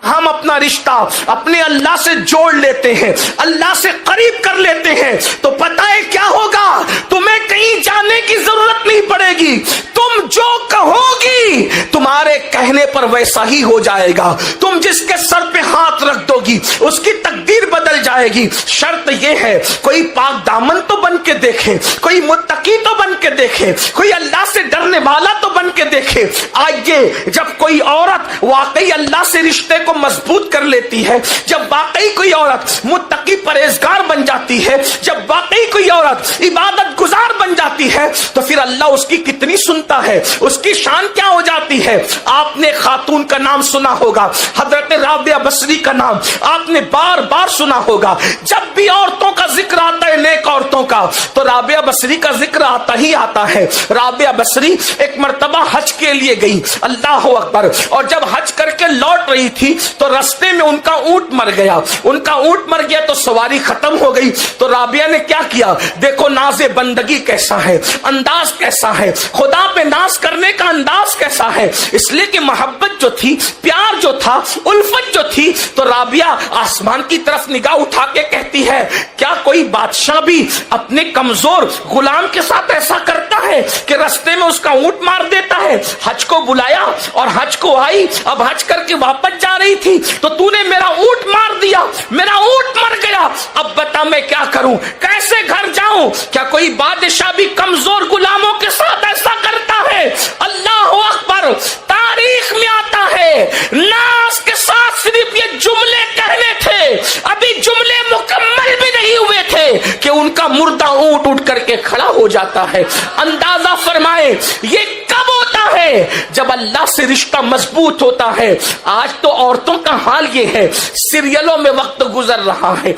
ہم اپنا رشتہ اپنے اللہ سے جوڑ لیتے ہیں، اللہ سے قریب کر لیتے ہیں، تو پتہ ہے کیا ہوگا؟ تمہیں کہیں جانے کی ضرورت نہیں پڑے گی، تم جو کہو گی تمہارے کہنے پر ویسا ہی ہو جائے گا، تم جس کے سر پہ ہاتھ رکھ دو گی اس کی تقدیر بدل جائے گی۔ شرط یہ ہے کوئی پاک دامن تو بن کے دیکھے، کوئی متقی تو بن کے دیکھے، کوئی اللہ سے ڈرنے والا تو بن کے دیکھے۔ آئیے، جب کوئی عورت واقعی اللہ سے رشتے کو مضبوط کر لیتی ہے، جب واقعی کوئی عورت متقی پرہیزگار بن جاتی ہے، جب واقعی کوئی عورت عبادت گزار بن جاتی ہے، تو پھر اللہ اس کی کتنی سنتا ہے، اس کی شان کیا ہو جاتی ہے۔ آپ نے خاتون کا نام سنا ہوگا، حضرت رابعہ بصری کا نام آپ نے بار بار سنا ہوگا۔ جب بھی عورتوں کا ذکر آتا ہے، نیک عورتوں کا، تو رابعہ بصری کا ذکر آتا ہی آتا ہے۔ رابعہ بصری ایک مرتبہ حج کے لیے گئی، اللہ اکبر، اور جب حج کر کے لوٹ رہی تھی تو رستے میں ان کا اونٹ مر گیا، ان کا اونٹ مر گیا تو سواری ختم ہو گئی۔ تو رابعہ نے کیا کیا؟ دیکھو ناز بندگی کیسا ہے، انداز کیسا ہے، خدا پہ ناز کرنے کا انداز کیسا ہے، اس لیے کہ محبت جو تھی، پیار جو تھا، الفت جو تھی، تو رابعہ آسمان کی طرف نگاہ اٹھا کے کہتی ہے کیا کوئی بادشاہ بھی اپنے کمزور غلام کے ساتھ ایسا کرتا ہے کہ رستے میں اس کا اونٹ مار دیتا ہے؟ حج کو بلایا اور حج کو آئی، اب حج کر کے واپس جا رہی تھی تو تو نے میرا اونٹ مار دیا، میرا اونٹ مر گیا، اب بتا میں کیا کروں، کیسے گھر جاؤں؟ کیا کوئی بادشاہ بھی کمزور غلاموں کے ساتھ ایسا کرتا ہے؟ اللہ اکبر، تاریخ میں آتا ہے ناز کے ساتھ صرف یہ جملے کہنے تھے، ابھی جملے مکمل بھی نہیں ہوئے تھے کہ ان کا مردہ اونٹ اٹھ کر کے کھڑا ہو جاتا ہے۔ اندازہ فرمائے یہ کب ہوتا ہے؟ جب اللہ سے رشتہ مضبوط ہوتا ہے۔ آج تو عورتوں کا حال یہ ہے، سیریلوں میں وقت گزر رہا ہے،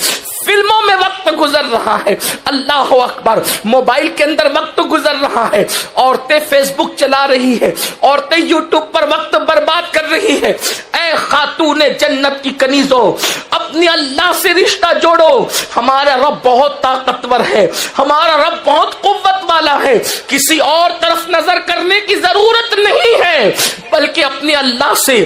فلموں میں وقت گزر رہا ہے، اللہ اکبر، موبائل کے اندر وقت گزر رہا ہے، عورتیں فیس بک چلا رہی ہے، عورتیں یوٹیوب پر وقت برباد کر رہی ہے۔ اے خاتون جنت کی کنیزوں، اپنے اللہ سے رشتہ جوڑو۔ ہمارا رب بہت طاقتور ہے، ہمارا رب بہت قوت والا ہے، کسی اور طرف نظر کرنے کی ضرورت نہیں ہے، بلکہ اپنے اللہ سے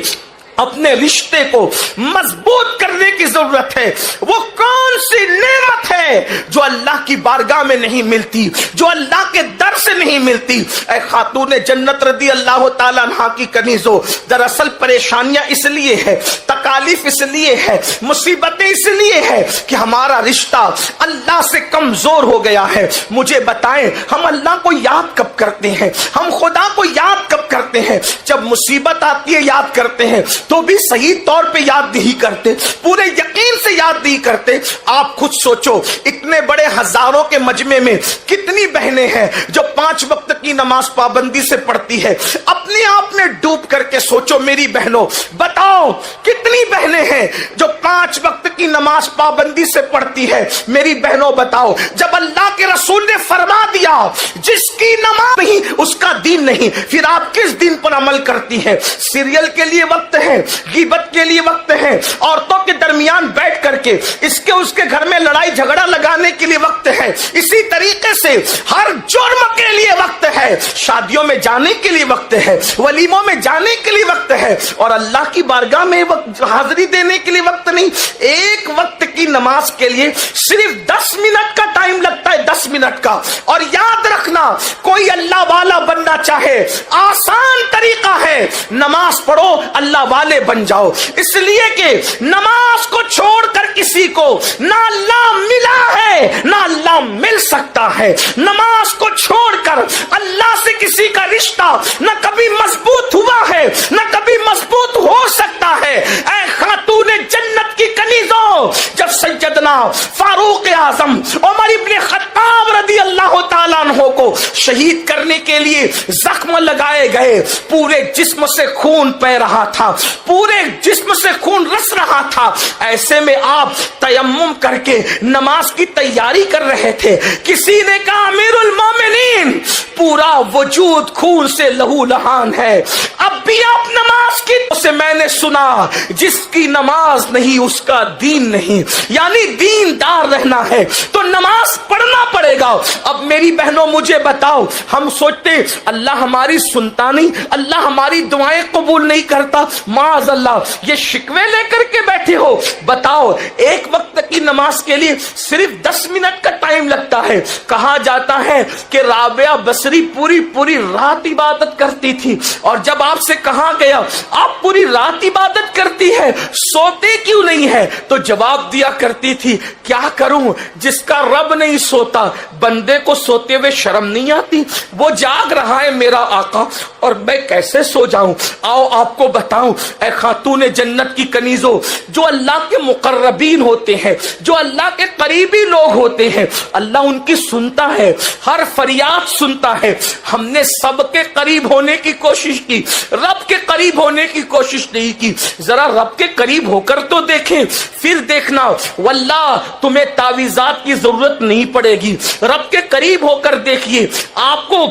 اپنے رشتے کو مضبوط کرنے کی ضرورت ہے۔ وہ کون سی نعمت ہے جو اللہ کی بارگاہ میں نہیں ملتی، جو اللہ کے در سے نہیں ملتی؟ اے خاتون جنت رضی اللہ تعالیٰ عنہا کی کنیزوں، دراصل پریشانیاں اس لیے ہے، تکالیف اس لیے ہے، مصیبتیں اس لیے ہے کہ ہمارا رشتہ اللہ سے کمزور ہو گیا ہے۔ مجھے بتائیں، ہم اللہ کو یاد کب کرتے ہیں؟ ہم خدا کو یاد کب کرتے ہیں؟ جب مصیبت آتی ہے یاد کرتے ہیں، تو بھی صحیح طور پہ یاد نہیں کرتے، پورے یقین سے یاد نہیں کرتے۔ آپ خود سوچو، اتنے بڑے ہزاروں کے مجمع میں کتنی بہنیں ہیں جو 5 وقت کی نماز پابندی سے پڑھتی ہے؟ اپنے آپ میں ڈوب کر کے سوچو میری بہنوں، بتاؤ کتنی بہنیں ہیں جو 5 وقت کی نماز پابندی سے پڑھتی ہے؟ میری بہنوں بتاؤ، جب اللہ کے رسول نے فرما دیا جس کی نماز نہیں اس کا دین نہیں، پھر آپ کس دین پر عمل کرتی ہیں؟ سیریل کے لیے وقت ہے، غیبت کے لیے وقت ہے، عورتوں کے درمیان بیٹھ کر کے اس کے گھر میں لڑائی جھگڑا لگانے کے لیے وقت ہے، اسی طریقے سے ہر جرم کے لیے وقت ہے، شادیوں میں جانے کے لیے وقت ہے، ولیموں میں جانے کے لیے وقت ہے، اور اللہ کی بارگاہ میں حاضری دینے کے لیے وقت نہیں۔ ایک وقت کی نماز کے لیے صرف 10 منٹ کا ٹائم لگتا ہے، 10 منٹ کا۔ اور یاد رکھنا، کوئی اللہ والا بننا چاہے آسان طریقہ ہے، نماز پڑھو اللہ والے بن جاؤ، اس لیے کہ نماز کو چھوڑ کر کسی کو نہ اللہ ملا ہے نہ اللہ مل سکتا ہے۔ نماز کو چھوڑ کر اللہ سے کسی کا رشتہ نہ کبھی مضبوط ہوا ہے نہ کبھی مضبوط ہو سکتا ہے۔ اے خاتون جنت کی کنیزوں، جب سیدنا فاروق اعظم عمر ابن خطاب رضی اللہ تعالیٰ عنہ کو شہید کرنے کے لیے زخم لگائے گئے، پورے جسم سے خون بہ رہا تھا، پورے جسم سے خون رس رہا تھا، ایسے میں آپ تیمم کر کے نماز کی تیاری کر رہے تھے، کسی نے کہا امیر المومنین پورا وجود خون سے لہو لہان ہے، اب بھی آپ نماز کی سے میں نے سنا جس کی نماز نہیں اس کا دین نہیں، یعنی دیندار رہنا ہے تو نماز پڑھنا پڑے گا۔ اب میری بہنوں مجھے بتاؤ ہم سوچتے اللہ ہماری سنتا نہیں, اللہ ہماری دعائیں قبول نہیں کرتا, معاذ اللہ یہ شکوے لے کر کے بیٹھے ہو. بتاؤ ایک وقت کی نماز کے لیے صرف 10 منٹ کا ٹائم لگتا ہے. کہا جاتا ہے کہ رابعہ بصری پوری رات عبادت کرتی تھی, اور جب آپ سے کہا گیا آپ پوری رات عبادت کرتی ہے سوتے کیوں نہیں ہے, تو جواب دیا کرتی تھی کیا کروں جس کا رب نہیں سوتا, بندے کو سوتے ہوئے شرم نہیں آتی, وہ جاگ رہا ہے میرا آقا اور میں کیسے سو جاؤں. آؤ آپ کو بتاؤں اے خاتون جنت کی کنیزوں, جو اللہ کے مقربین ہوتے ہیں, جو اللہ کے قریبی لوگ ہوتے ہیں, اللہ ان کی سنتا ہے, ہر فریاد سنتا ہے. ہم نے سب کے قریب ہونے کی کوشش کی, رب کے قریب ہونے کی کوشش نہیں کی. ذرا رب کے قریب ہو کر تو دیکھیں, پھر دیکھنا واللہ تمہیں تعویذات کی ضرورت نہیں پڑے گی. رب کے قریب ہو کر دیکھیے آپ کو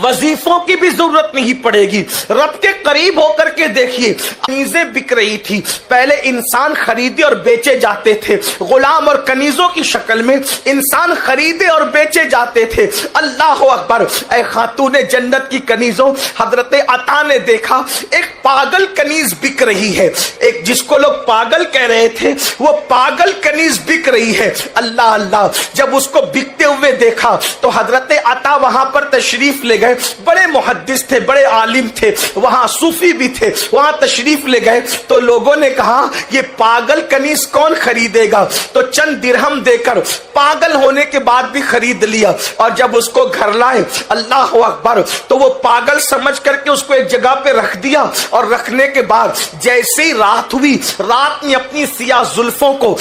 وظیفوں کی بھی ضرورت نہیں پڑے گی. رب کے قریب ہو کر کے دیکھیے کنیزیں بک رہی تھی. پہلے انسان خریدے اور بیچے جاتے تھے, غلام اور کنیزوں کی شکل میں انسان خریدے اور بیچے جاتے تھے. اللہ اکبر. اے خاتون جنت کی کنیزوں, حضرت عطا نے دیکھا ایک پاگل کنیز بک رہی ہے, ایک جس کو لوگ پاگل کہہ رہے تھے وہ پاگل کنیز بک رہی ہے. اللہ اللہ. جب اس کو بکتے ہوئے دیکھا تو حضرت عطا وہاں پر تشریف لے گئے. بڑے محدث تھے, بڑے عالم تھے, وہاں صوفی بھی تھے, وہاں تشریف لے گئے. تو لوگوں نے کہا یہ پاگل کنیز کون خریدے گا, تو چند درہم دے کر پاگل ہونے کے بعد بھی خرید لیا. اور جب اس کو گھر لائے اللہ اکبر تو وہ پاگل سمجھ کر کے اس کو ایک جگہ پہ رکھ دیا, اور رکھنے کے بعد جیسے ہی رات ہوئی, رات نے اپنی سیاہ زلفوں کو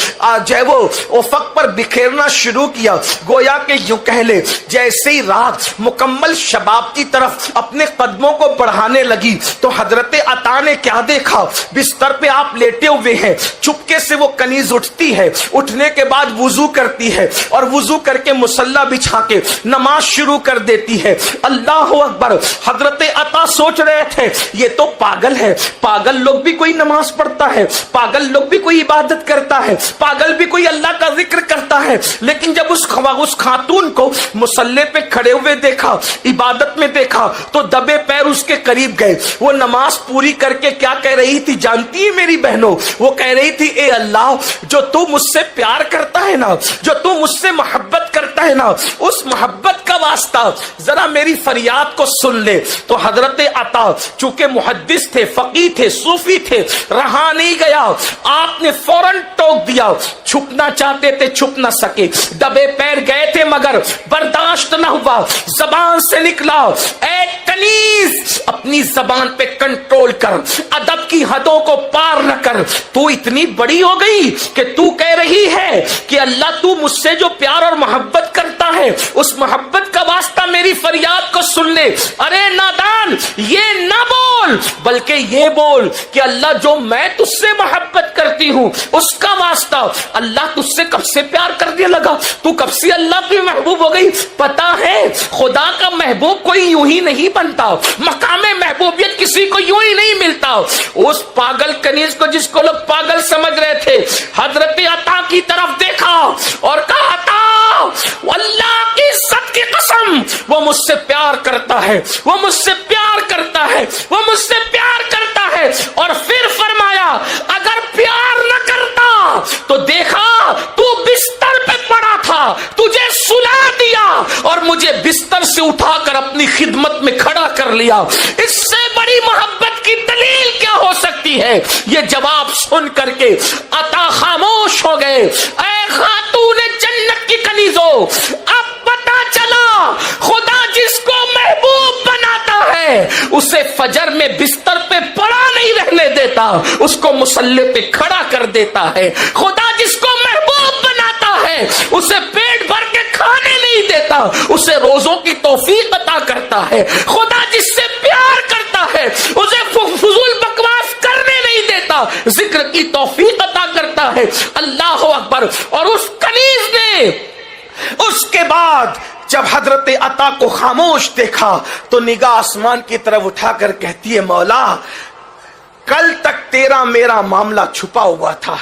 جو ہے وہ افق پر بکھیرنا شروع کیا. گویا کہ یوں کہہ لے جیسے ہی رات مکمل شباب کی طرف اپنے قدموں کو بڑھانے لگی تو حضرت عطا نے کیا دیکھا, بستر پہ آپ لیٹے ہوئے ہیں, چپکے سے وہ کنیز اٹھتی ہے, اٹھنے کے بعد وضو کرتی ہے, اور وضو کر کے مصلی بچھا کے نماز شروع کر دیتی ہے. اللہ اکبر. حضرت عطا سوچ رہے تھے یہ تو پاگل ہے, پاگل لوگ بھی کوئی نماز پڑھتا ہے, پاگل لوگ بھی کوئی عبادت کرتا ہے, پاگل بھی کوئی اللہ کا ذکر کرتا ہے. لیکن جب اس خاتون کو مصلی پہ کھڑے ہوئے دیکھا, عبادت میں دیکھا, تو دبے پیر اس کے قریب گئے. وہ نماز پوری کر کے کیا کہہ رہی تھی جانتی ہے میری بہنوں, وہ کہہ رہی تھی اے اللہ جو تو مجھ سے پیار کرتا ہے نا, جو تو مجھ سے محبت کرتا ہے نا, اس محبت کا واسطہ ذرا میری فریاد کو سن لے. تو حضرت عطا چونکہ محدث تھے, فقیہ تھے, صوفی تھے, رہا نہیں گیا, آپ نے فوراً ٹوک دیا. چھپنا چاہتے تھے چھپ نہ سکے, دبے پیر گئے تھے مگر برداشت نہ ہوا, زبان سے نکلا اے کنیز اپنی زبان پہ کنٹرول کر, ادب کی حدوں کو پار نہ کر. تو اتنی بڑی ہو گئی کہ تو کہہ رہی ہے کہ اللہ تو مجھ سے جو پیار اور محبت کرتا ہے اس محبت کا واسطہ میری فریاد کو سن لے. ارے نادان, یہ نہ بول بلکہ یہ بول کہ اللہ جو میں تجھ سے محبت کرتی ہوں اس کا واسطہ اللہ تجھ سے کب سے پیار کرنے لگا, تو کب سے اللہ کی محبوب ہو گئی. پتا ہے خدا کا محبوب کوئی یوں ہی نہیں بنتا, مقام محبوبیت کسی کو یوں ہی نہیں ملتا. اس پاگل کنیز کو جس کو لوگ پاگل سمجھ رہے تھے حضرت عطا کی طرف دیکھا اور کہا عطا اللہ کی عزت کی قسم وہ مجھ سے پیار کرتا ہے, وہ مجھ سے پیار کرتا ہے, وہ مجھ سے پیار کرتا ہے. اور پھر فرمایا اگر پیار نہ کرتا تو دیکھا تو بستر پہ پڑا تھا, تجھے سلا دیا اور مجھے بستر سے اٹھا کر اپنی خدمت میں کھڑا کر لیا. اس سے بڑی محبت کی دلیل کیا ہو سکتی ہے. یہ جواب سن کر کے عطا خاموش ہو گئے. اے خاتون جنت کی کنیزوں, اب پتا چلا خدا جس کو محبوب بناتا ہے اسے فجر میں بستر پہ پڑا نہیں رہنے دیتا, اس کو مصلی پہ کھڑا کر دیتا ہے. خدا جس کو محبوب بناتا ہے اسے پیٹ بھر کے کھانے نہیں دیتا, اسے روزوں کی توفیق عطا کرتا ہے. خدا جس سے پیار کرتا ہے اسے فضول بکواس کرنے نہیں دیتا, ذکر کی توفیق عطا کرتا ہے. اللہ اکبر. اور اس کنیز نے اس کے بعد جب حضرت عطا کو خاموش دیکھا تو نگاہ آسمان کی طرف اٹھا کر کہتی ہے مولا کل تک تیرا میرا معاملہ چھپا ہوا تھا,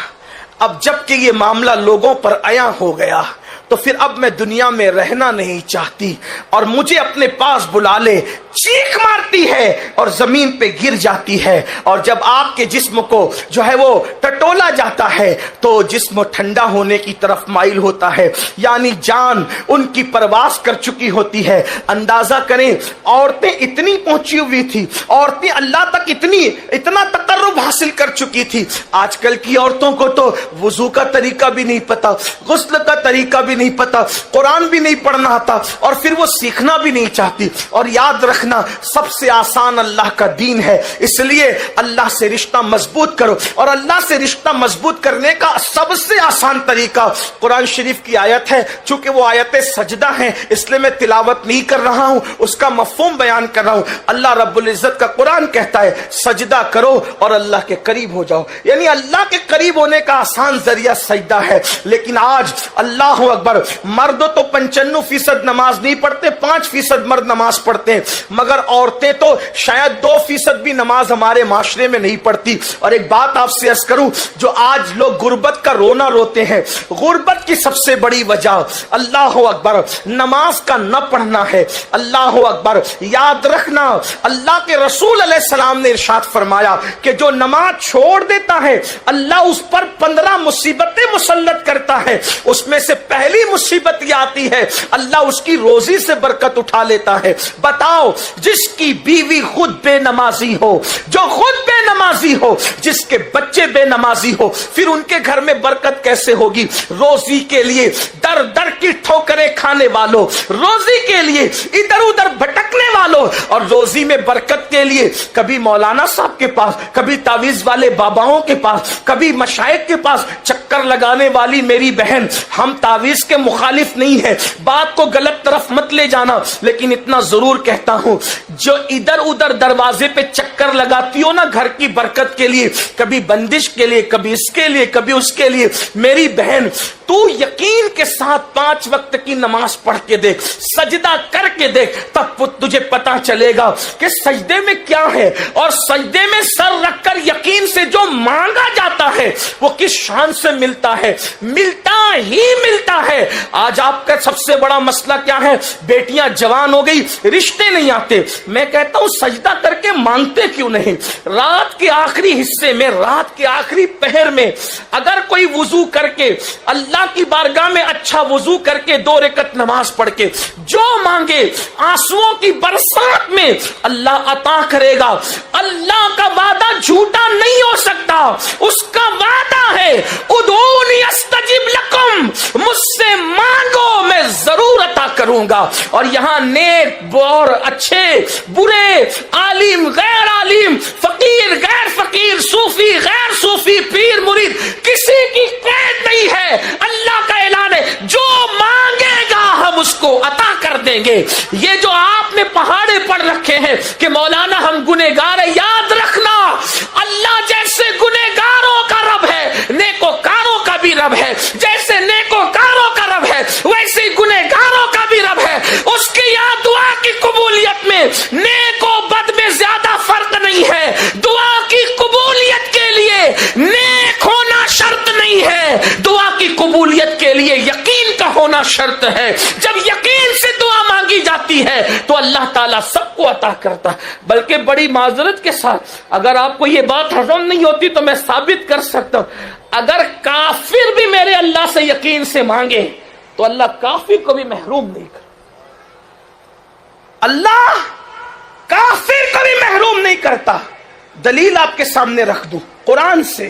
اب جب کہ یہ معاملہ لوگوں پر عیاں ہو گیا تو پھر اب میں دنیا میں رہنا نہیں چاہتی اور مجھے اپنے پاس بلا لے. چیخ مارتی ہے اور زمین پہ گر جاتی ہے. اور جب آپ کے جسم کو جو ہے وہ ٹٹولا جاتا ہے تو جسم ٹھنڈا ہونے کی طرف مائل ہوتا ہے, یعنی جان ان کی پرواز کر چکی ہوتی ہے. اندازہ کریں عورتیں اتنی پہنچی ہوئی تھی, عورتیں اللہ تک اتنا تقرب حاصل کر چکی تھی. آج کل کی عورتوں کو تو وضو کا طریقہ بھی نہیں پتا, غسل کا طریقہ بھی نہیں پتا, قرآن بھی نہیں پڑھنا آتا, اور پھر وہ سیکھنا بھی نہیں چاہتی. اور یاد رکھنا سب سے آسان اللہ کا دین ہے, اس لیے اللہ سے رشتہ مضبوط کرو. اور اللہ سے رشتہ مضبوط کرنے کا سب سے آسان طریقہ قرآن شریف کی آیت ہے. چونکہ وہ آیت سجدہ ہیں اس لیے میں تلاوت نہیں کر رہا ہوں, اس کا مفہوم بیان کر رہا ہوں. اللہ رب العزت کا قرآن کہتا ہے سجدہ کرو اور اللہ کے قریب ہو جاؤ, یعنی اللہ کے قریب ہونے کا آسان ذریعہ سجدہ ہے. لیکن آج اللہ اکبر, مرد تو 95% نماز نہیں پڑھتے, 5% مرد نماز پڑھتے ہیں, مگر عورتیں تو شاید 2% بھی نماز ہمارے معاشرے میں نہیں پڑھتی. اور ایک بات آپ سے عرض کروں, جو آج لوگ غربت کا رونا روتے ہیں, غربت کی سب سے بڑی وجہ اللہ اکبر نماز کا نہ پڑھنا ہے. اللہ اکبر, یاد رکھنا اللہ کے رسول علیہ السلام نے ارشاد فرمایا کہ جو نماز چھوڑ دیتا ہے اللہ اس پر 15 مصیبتیں مسلط کرتا ہے. اس میں سے پہلی مصیبت یہ آتی ہے اللہ اس کی روزی سے برکت اٹھا لیتا ہے. بتاؤ, جس کی بیوی خود بے نمازی ہو, جو خود بے نمازی ہو, جس کے بچے بے نمازی ہو, پھر ان کے گھر میں برکت کیسے ہوگی؟ روزی کے لیے در در کی ٹھوکریں کھانے والوں, روزی کے لیے ادھر ادھر بھٹکنے والوں, اور روزی میں برکت کے لیے کبھی مولانا صاحب کے پاس, کبھی تعویذ والے باباؤں کے پاس, کبھی مشائخ کے پاس چکر لگانے والی میری بہن. ہم تعویذ کے مخالف نہیں ہیں, بات کو غلط طرف مت لے جانا, لیکن اتنا ضرور کہتا ہوں جو ادھر ادھر دروازے پہ چکر لگاتی ہو نا گھر کی برکت کے لیے, کبھی بندش کے لیے, کبھی اس کے لیے, کبھی اس کے لیے, میری بہن تو یقین کے ساتھ 5 وقت کی نماز پڑھ کے دیکھ, سجدہ کر کے دیکھ, تب تجھے پتا چلے گا کہ سجدے میں کیا ہے. اور سجدے میں سر رکھ کر یقین سے جو مانگا جاتا ہے وہ کس شان سے ملتا ہے, ملتا ہی ملتا ہے. آج آپ کا سب سے بڑا مسئلہ کیا ہے؟ بیٹیاں جوان ہو گئی, رشتے نہیں آتے. میں کہتا ہوں سجدہ کر کے مانگتے کیوں نہیں؟ رات کے آخری حصے میں, رات کے آخری پہر میں اگر کوئی وضو کر کے اللہ کی بارگاہ میں اچھا وضو کر کے 2 رکعت نماز پڑھ کے جو مانگے آنسوؤں کی برسات میں اللہ عطا کرے گا. اللہ کا وعدہ جھوٹا نہیں ہو سکتا, اس کا وعدہ ہے ادعونی استجب لکم, مجھ سے مانگو میں ضرور عطا کروں گا. اور یہاں نیک اور اچھے برے, عالم غیر عالم, فقیر غیر فقیر, صوفی غیر صوفی, پیر مرید, کسی کی قید نہیں ہے. اللہ کا اعلان ہے جو مانگے گا ہم اس کو عطا کر دیں گے. یہ جو آپ نے پہاڑے پڑھ رکھے ہیں کہ مولانا ہم گنہگار ہیں, یاد رکھنا اللہ جیسے گنہگاروں کا رب ہے نیکوکاروں کا بھی رب ہے. جیسے نیکوکاروں کا رب ہے ویسے گنہگاروں کا بھی رب ہے. اس کی یہاں دعا کی قبولیت میں نیک و بد میں زیادہ فرق نہیں ہے. دعا کی قبولیت کے لیے نیک ہونا شرط نہیں ہے, دعا کی قبولیت کے لیے یقین کا ہونا شرط ہے. جب یقین سے دعا مانگی جاتی ہے تو اللہ تعالیٰ سب کو عطا کرتا ہے. بلکہ بڑی معذرت کے ساتھ اگر آپ کو یہ بات ہضم نہیں ہوتی تو میں ثابت کر سکتا ہوں, اگر کافر بھی میرے اللہ سے یقین سے مانگے تو اللہ کافر کو بھی محروم نہیں کرتا. اللہ کافر کو بھی محروم نہیں کرتا. دلیل آپ کے سامنے رکھ دوں قرآن سے.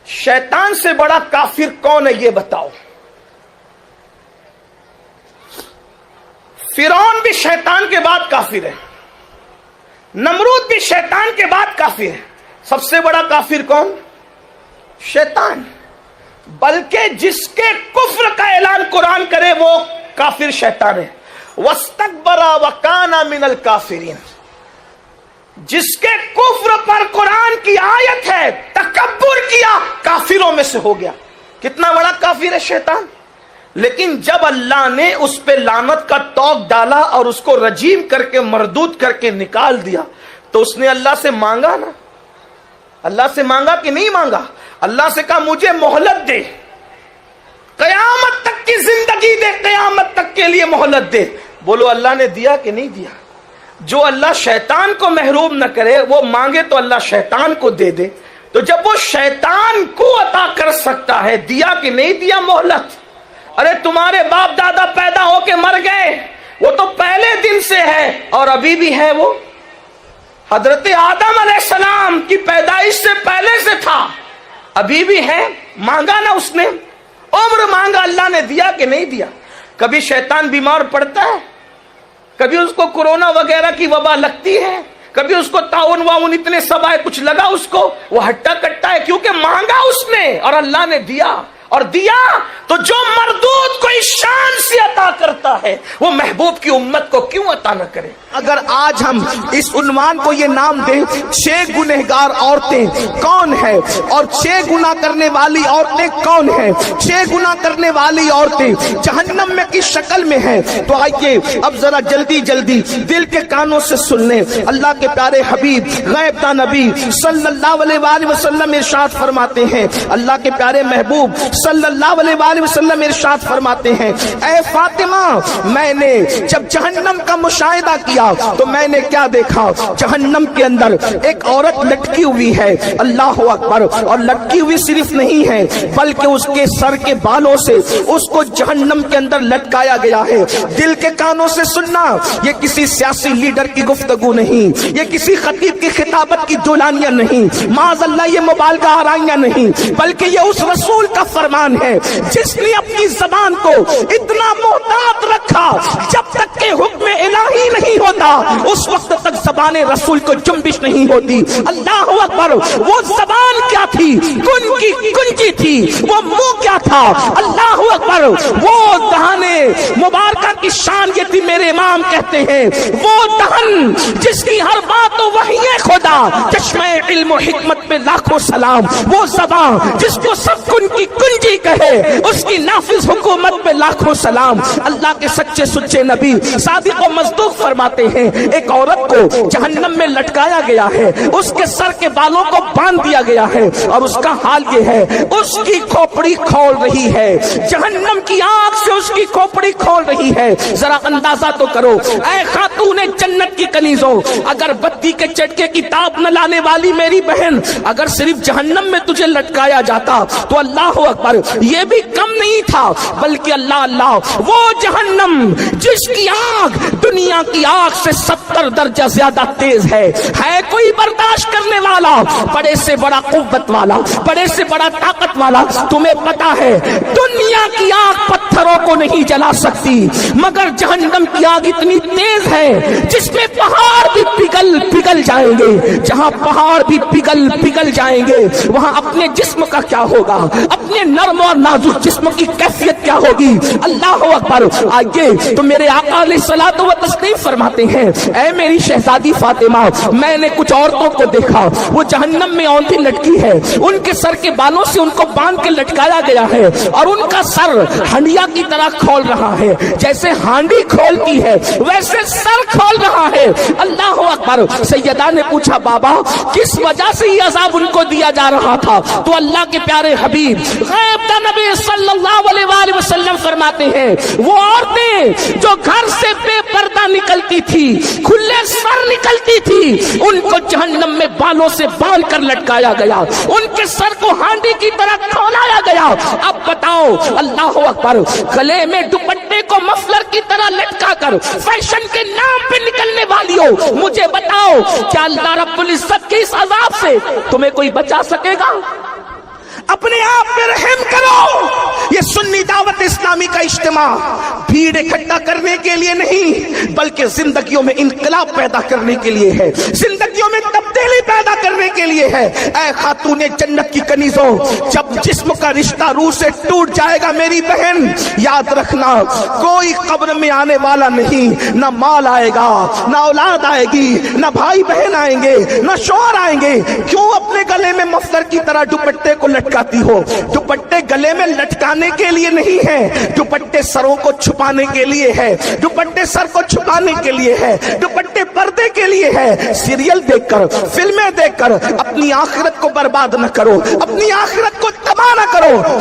شیطان سے بڑا کافر کون ہے یہ بتاؤ؟ فرعون بھی شیطان کے بعد کافر ہے, نمرود بھی شیطان کے بعد کافر ہے. سب سے بڑا کافر کون؟ شیطان. بلکہ جس کے کفر کا اعلان قرآن کرے وہ کافر شیطان ہے. وَاسْتَكْبَرَ وَكَانَ مِنَ الْكَافِرِينَ, جس کے کفر پر قرآن کی آیت ہے تکبر کیا, کافروں میں سے ہو گیا. کتنا بڑا کافر ہے شیطان. لیکن جب اللہ نے اس پہ لعنت کا توق ڈالا اور اس کو رجیم کر کے مردود کر کے نکال دیا تو اس نے اللہ سے مانگا نا, اللہ سے مانگا کہ نہیں مانگا؟ اللہ سے کہا مجھے مہلت دے, قیامت تک کی زندگی دے، قیامت تک کے لیے مہلت دے. بولو اللہ نے دیا کہ نہیں دیا؟ جو اللہ شیطان کو محروم نہ کرے، وہ مانگے تو اللہ شیطان کو دے دے. تو جب وہ شیطان کو عطا کر سکتا ہے، دیا کہ نہیں دیا مہلت؟ ارے تمہارے باپ دادا پیدا ہو کے مر گئے، وہ تو پہلے دن سے ہے اور ابھی بھی ہے. وہ حضرت آدم علیہ السلام کی پیدائش سے پہلے سے تھا، ابھی بھی ہے. مانگا نا اس نے، عمر مانگا، اللہ نے دیا کہ نہیں دیا؟ کبھی شیطان بیمار پڑتا ہے، کبھی اس کو کورونا وغیرہ کی وبا لگتی ہے، کبھی اس کو تعاون واؤن اتنے سبائے کچھ لگا اس کو، وہ ہٹا کٹا ہے کیونکہ مانگا اس نے اور اللہ نے دیا. اور دیا تو جو مردود کو اس شان سے عطا کرتا ہے، وہ محبوب کی امت کو کیوں عطا نہ کرے؟ اگر آج ہم اس عنوان کو یہ نام دیں 6 گنہگار عورتیں کون ہیں اور 6 گناہ کرنے والی عورتیں کون ہیں، 6 گناہ کرنے والی عورتیں جہنم میں کس شکل میں ہیں، تو آئیے اب ذرا جلدی جلدی دل کے کانوں سے سن لیں. اللہ کے پیارے حبیب غیب داں نبی صلی اللہ علیہ وآلہ وسلم ارشاد فرماتے ہیں، اللہ کے پیارے محبوب صلی اللہ علیہ وآلہ وسلم ارشاد فرماتے ہیں، اے فاطمہ، میں نے جب جہنم کا مشاہدہ کیا تو میں نے کیا دیکھا؟ جہنم کے اندر ایک عورت لٹکی ہوئی ہے. اللہ اکبر. اور لٹکی ہوئی صرف نہیں ہے بلکہ اس کے سر کے بالوں سے اس کو جہنم کے اندر لٹکایا گیا ہے. دل کے کانوں سے سننا، یہ کسی سیاسی لیڈر کی گفتگو نہیں، یہ کسی خطیب کی خطابت کی دولانیاں نہیں، معاذ اللہ یہ مبالغہ آرائیاں نہیں، بلکہ یہ اس رسول کا فرمان ہے جس نے اپنی زبان کو اتنا محتاط رکھا جب تک کہ حکم الہی نہیں ہوتا اس وقت تک زبان رسول کو جنبش نہیں ہوتی. اللہ اکبر. وہ زبان کیا تھی؟ گنجی تھی. وہ منہ کیا تھا؟ اللہ اکبر. وہ دہانے مبارکہ کی شان یہ تھی، میرے امام کہتے ہیں وہ دہن جس کی ہر بات تو وحی خدا، چشمہ علم و حکمت پہ لاکھوں سلام. وہ زبان جس کو سب کنجی کہے، اس کی نافذ حکومت پہ لاکھوں سلام. اللہ کے سچے سچے نبی صادق و مصدوق فرماتے ہیں ایک عورت کو جہنم میں لٹکایا گیا ہے، اس کے سر کے بالوں کو باندھ دیا گیا ہے اور اس کا حال یہ ہے اس کی کھوپڑی کھول رہی ہے، جہنم کی آگ سے اس کی کھوپڑی کھول رہی ہے. ذرا اندازہ تو کرو اے خاتون جنت کی کنیزوں، اگر بتی کے چٹکے کی تاب نہ لانے والی میری بہن، اگر صرف جہنم میں تجھے لٹکایا جاتا تو اللہ اکبر یہ بھی کم نہیں تھا، بلکہ اللہ وہ جہنم جس کی آگ دنیا کی آگ سے 70 درجہ زیادہ تیز ہے کوئی برداشت کرنے والا؟ بڑے سے بڑا قوت والا، بڑے سے بڑا طاقت والا. تمہیں پتا ہے دنیا کی آگ پتھروں کو نہیں جلا سکتی، مگر جہنم کی آگ اتنی تیز ہے جس میں پہاڑ بھی پگھل جائیں گے. جہاں پہاڑ بھی پگھل جائیں گے وہاں اپنے جسم کا کیا ہوگا؟ اپنے نرم اور نازک جسم کی کیفیت کیا ہوگی؟ اللہ اکبر. آئیے تو میرے آقا علیہ الصلوۃ والتسلیم فرماتے ہیں، اے میری شہزادی فاطمہ، میں نے کچھ عورتوں کو دیکھا وہ جہنم میں اونتی لٹکی ہے، ان کے سر کے بالوں سے ان کو باندھ کے لٹکایا گیا ہے اور ان کا سر ہنڈیا کی طرح کھول رہا ہے، جیسے ہانڈی کھولتی ہے ویسے سر کھول رہا ہے. اللہ اکبر. سیدہ نے پوچھا بابا کس وجہ سے یہ عذاب ان کو دیا جا رہا تھا؟ تو اللہ کے پیارے حبیب غیب داں نبی صلی اللہ علیہ وآلہ وسلم فرماتے ہیں وہ عورتیں جو گھر سے بے پردہ نکلتی تھی، کھلے سر نکلتی تھی، ان کو جہنم میں بالوں سے باندھ کر لٹکایا گیا، ان کے سر کو ہانڈی کی طرح کھولایا گیا. اب بتاؤ اللہ اکبر، گلے میں دوپٹے کو مفلر کی طرح لٹکا کر فیشن کے نام پہ نکلنے والی ہو، مجھے بتاؤ کیا اللہ رب العزت کے اس عذاب سے تمہیں کوئی بچا سکے گا؟ اپنے آپ پہ رحم کرو. یہ سنی دعوت اسلامی کا اجتماع بھیڑ اکٹھا کرنے کے لیے نہیں بلکہ زندگیوں میں انقلاب پیدا کرنے کے لیے ہے، زندگیوں میں تبدیلی پیدا کرنے کے لیے ہے. اے خاتون جنت کی کنیزوں، جب جسم کا رشتہ روح سے ٹوٹ جائے گا میری بہن، یاد رکھنا کوئی قبر میں آنے والا نہیں، نہ مال آئے گا، نہ اولاد آئے گی، نہ بھائی بہن آئیں گے، نہ شوہر آئیں گے. کیوں اپنے گلے میں مفلر کی طرح دوپٹے کو لٹکاتی ہو؟ دوپٹے گلے میں لٹکانے کے لیے نہیں ہے، دوپٹے سروں کو چھپانے کے لیے ہے، دوپٹے سر کو چھپانے کے لیے ہے، دوپٹے پردے کے لیے ہے. سیریل دیکھ کر، فلمیں دیکھ کر اپنی آخرت کو برباد نہ کرو، اپنی آخرت کو تباہ نہ کرو.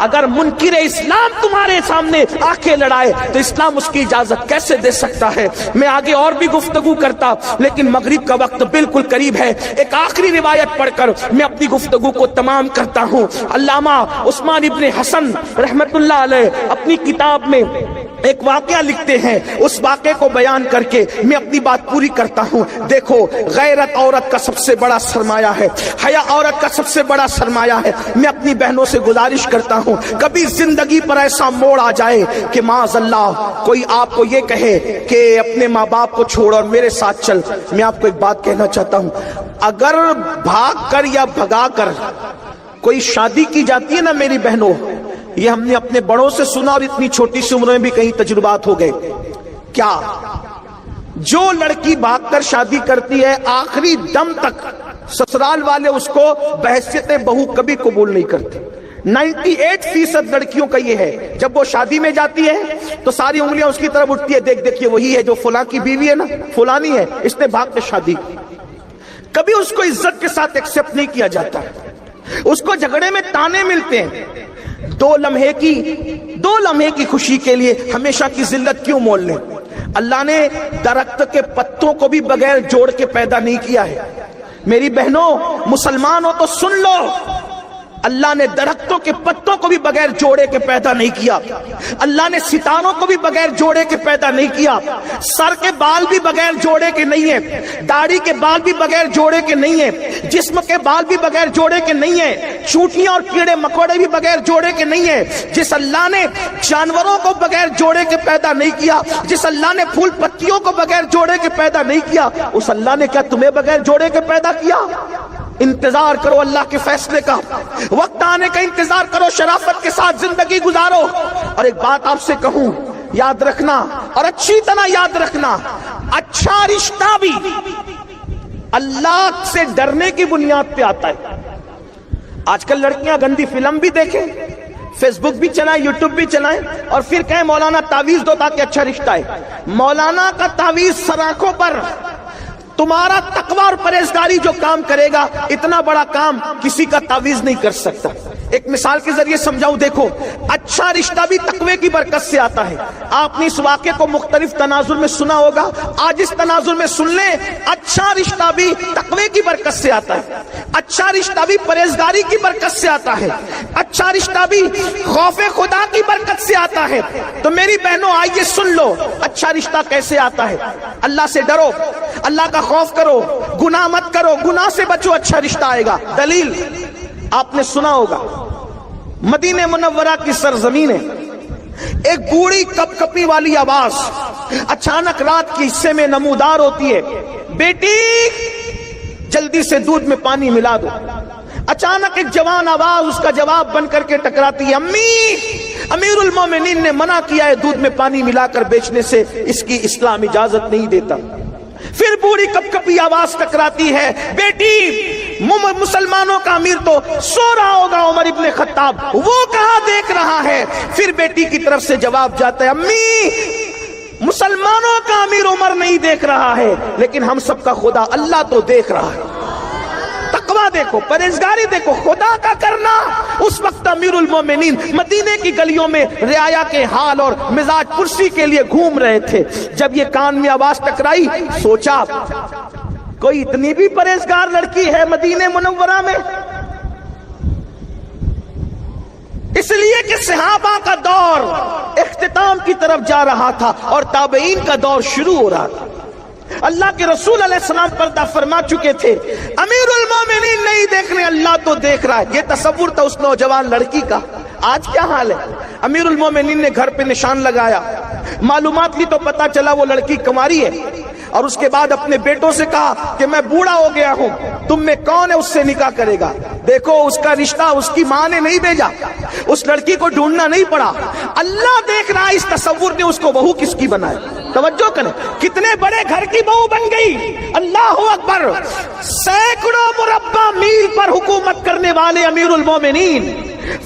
اگر منکر اسلام تمہارے سامنے آنکھیں لڑائے تو اسلام اس کی اجازت کیسے دے سکتا ہے؟ میں آگے اور بھی گفتگو کرتا لیکن مغرب کا وقت بالکل قریب ہے. ایک آخری روایت پڑھ کر میں اپنی گفتگو کو تمام کرتا ہوں. علامہ عثمان ابن حسن رحمت اللہ علیہ اپنی کتاب میں ایک واقعہ لکھتے ہیں. اس واقعے کو بیان کر کے میں اپنی بات پوری کرتا ہوں. دیکھو غیرت عورت کا سب سے بڑا سرمایہ ہے, حیا عورت کا سب سے بڑا سرمایہ ہے. میں اپنی بہنوں سے گزارش کرتا ہوں کبھی زندگی پر ایسا موڑ آ جائے کہ معاذ اللہ کوئی آپ کو یہ کہے کہ اپنے ماں باپ کو چھوڑ اور میرے ساتھ چل. میں آپ کو ایک بات کہنا چاہتا ہوں, اگر بھاگ کر یا بھگا کر کوئی شادی کی جاتی ہے نا میری بہنوں, یہ ہم نے اپنے بڑوں سے سنا اور اتنی چھوٹی سی عمر میں بھی کئی تجربات ہو گئے. کیا جو لڑکی بھاگ کر شادی کرتی ہے آخری دم تک سسرال والے اس کو بحیثیت بہو کبھی قبول نہیں کرتے. 98% لڑکیوں کا یہ ہے, جب وہ شادی میں جاتی ہے تو ساری انگلیاں اس کی طرف اٹھتی ہے, دیکھ دیکھیے وہی ہے جو فلاں کی بیوی ہے نا, فلانی ہے, اس نے بھاگ کر شادی کی. کبھی اس کو عزت کے ساتھ ایکسپٹ نہیں کیا جاتا ہے, اس کو جھگڑے میں تانے ملتے ہیں. دو لمحے کی خوشی کے لیے ہمیشہ کی ذلت کیوں مول لیں؟ اللہ نے درخت کے پتوں کو بھی بغیر جوڑ کے پیدا نہیں کیا ہے. میری بہنوں مسلمان ہو تو سن لو, اللہ نے درختوں کے پتوں کو بھی بغیر جوڑے کے پیدا نہیں کیا. اللہ نے ستاروں کو بھی بغیر جوڑے کے پیدا نہیں کیا. سر کے بال بھی بغیر جوڑے کے نہیں ہیں, داڑھی کے بال بھی بغیر جوڑے کے نہیں ہیں, جسم کے بال بھی بغیر جوڑے کے نہیں ہیں, چونٹیاں اور کیڑے مکوڑے بھی بغیر جوڑے کے نہیں ہیں. جس اللہ نے جانوروں کو بغیر جوڑے کے پیدا نہیں کیا, جس اللہ نے پھول پتیوں کو بغیر جوڑے کے پیدا نہیں کیا, اس اللہ نے کیا تمہیں بغیر جوڑے کے پیدا کیا؟ انتظار کرو اللہ کے فیصلے کا, وقت آنے کا انتظار کرو, شرافت کے ساتھ زندگی گزارو. اور ایک بات آپ سے کہوں, یاد رکھنا اور اچھی طرح یاد رکھنا, اچھا رشتہ بھی اللہ سے ڈرنے کی بنیاد پہ آتا ہے. آج کل لڑکیاں گندی فلم بھی دیکھیں, فیس بک بھی چلائیں, یوٹیوب بھی چلائیں اور پھر کہیں مولانا تعویذ دو تاکہ اچھا رشتہ ہے. مولانا کا تعویذ سراخوں پر, تمہارا تقوی اور پرہیزگاری جو کام کرے گا اتنا بڑا کام کسی کا تعویذ نہیں کر سکتا. ایک مثال کے ذریعے سمجھاؤں, دیکھو اچھا رشتہ بھی تقوی کی برکت سے آتا ہے. آپ نے اس واقعے کو مختلف تناظر میں سنا ہوگا, آج اس تناظر میں سن لیں. اچھا رشتہ بھی تقوی کی برکت سے آتا ہے, اچھا رشتہ بھی پرہیزگاری کی برکت سے آتا ہے, اچھا رشتہ بھی خوف خدا کی برکت سے آتا ہے. تو میری بہنوں آئیے سن لو اچھا رشتہ کیسے آتا ہے. اللہ سے ڈرو, اللہ کا خوف کرو, گناہ مت کرو, گناہ سے بچو, اچھا رشتہ آئے گا. دلیل آپ نے سنا ہوگا, مدینہ منورہ کی سرزمین ہے, ایک بوڑھی کپ کپی والی آواز اچانک رات کے حصے میں نمودار ہوتی ہے, بیٹی جلدی سے دودھ میں پانی ملا دو. اچانک ایک جوان آواز اس کا جواب بن کر کے ٹکراتی ہے, امی امیر المومنین نے منع کیا ہے دودھ میں پانی ملا کر بیچنے سے, اس کی اسلام اجازت نہیں دیتا. پھر بوڑھی کپ کپی آواز ٹکراتی ہے, بیٹی مسلمانوں کا امیر تو سو رہا ہوگا عمر ابن خطاب, وہ کہاں دیکھ رہا ہے. پھر بیٹی کی طرف سے جواب جاتا ہے, امی مسلمانوں کا امیر عمر نہیں دیکھ رہا ہے لیکن ہم سب کا خدا اللہ تو دیکھ رہا ہے. تقویٰ دیکھو, پرہیزگاری دیکھو, خدا کا کرنا. اس وقت امیر المومنین مدینے کی گلیوں میں رعایا کے حال اور مزاج پرسی کے لیے گھوم رہے تھے. جب یہ کان میں آواز ٹکرائی, سوچا کوئی اتنی بھی پرہیزگار لڑکی ہے مدینے منورہ میں. اس لیے کہ صحابہ کا دور اختتام کی طرف جا رہا تھا اور تابعین کا دور شروع ہو رہا تھا. اللہ کے رسول علیہ السلام پردہ فرما چکے تھے, امیر المومنین نہیں دیکھ رہے, اللہ تو دیکھ رہا ہے. یہ تصور تھا اس نوجوان لڑکی کا. آج کیا حال ہے؟ امیر المومنین نے گھر پہ نشان لگایا, معلومات لی تو پتا چلا وہ لڑکی کنواری ہے, اور اس کے بعد اپنے بیٹوں سے کہا کہ میں بوڑھا ہو گیا ہوں, تم میں کون ہے اس سے نکاح کرے گا. دیکھو اس کا رشتہ اس کی ماں نے نہیں بھیجا, اس لڑکی کو ڈھونڈنا نہیں پڑا, اللہ دیکھ رہا. اس تصور نے اس کو بہو کس کی بنایا. توجہ کریں, کتنے بڑے گھر کی بہو بن گئی. اللہ اکبر. سینکڑوں مربع میل پر حکومت کرنے والے امیر المومنین